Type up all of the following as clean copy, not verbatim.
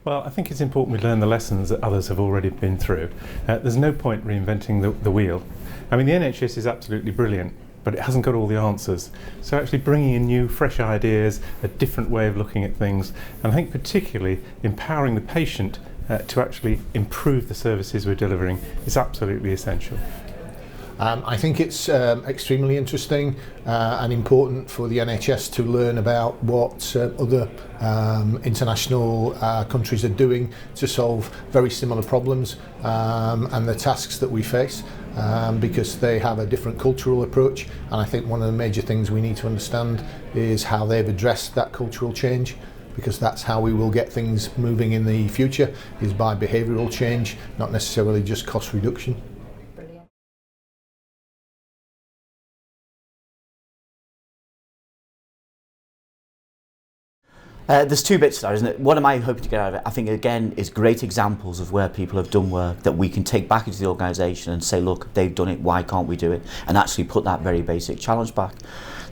Well, I think it's important we learn the lessons that others have already been through. There's no point reinventing the wheel. I mean, the NHS is absolutely brilliant, but it hasn't got all the answers. So actually bringing in new, fresh ideas, a different way of looking at things, and I think particularly empowering the patient to actually improve the services we're delivering is absolutely essential. I think it's extremely interesting and important for the NHS to learn about what other international countries are doing to solve very similar problems and the tasks that we face, because they have a different cultural approach, and I think one of the major things we need to understand is how they've addressed that cultural change, because that's how we will get things moving in the future, is by behavioural change, not necessarily just cost reduction. There's two bits there, isn't it? What am I hoping to get out of it? I think, again, is great examples of where people have done work that we can take back into the organisation and say, look, they've done it, why can't we do it? And actually put that very basic challenge back.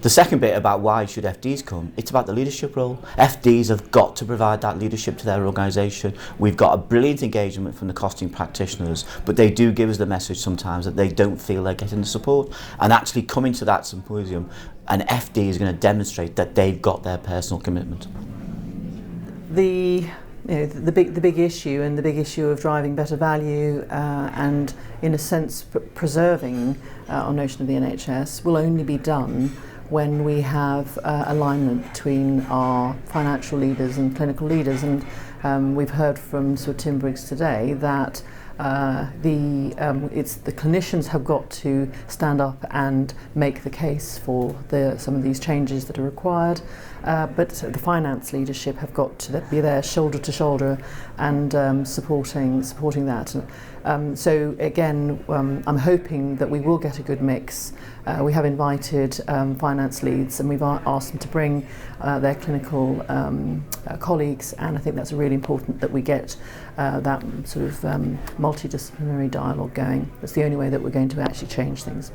The second bit about why should FDs come, it's about the leadership role. FDs have got to provide that leadership to their organisation. We've got a brilliant engagement from the costing practitioners, but they do give us the message sometimes that they don't feel they're getting the support. And actually coming to that symposium, an FD is going to demonstrate that they've got their personal commitment. The big issue, and the big issue of driving better value and in a sense preserving our notion of the NHS will only be done when we have alignment between our financial leaders and clinical leaders. And we've heard from Sir Tim Briggs today that the clinicians have got to stand up and make the case for some of these changes that are required, but the finance leadership have got to be there shoulder to shoulder and supporting that. So again, I'm hoping that we will get a good mix. We have invited finance leads, and we've asked them to bring their clinical colleagues, and I think that's really important that we get that sort of multidisciplinary dialogue going. That's the only way that we're going to actually change things.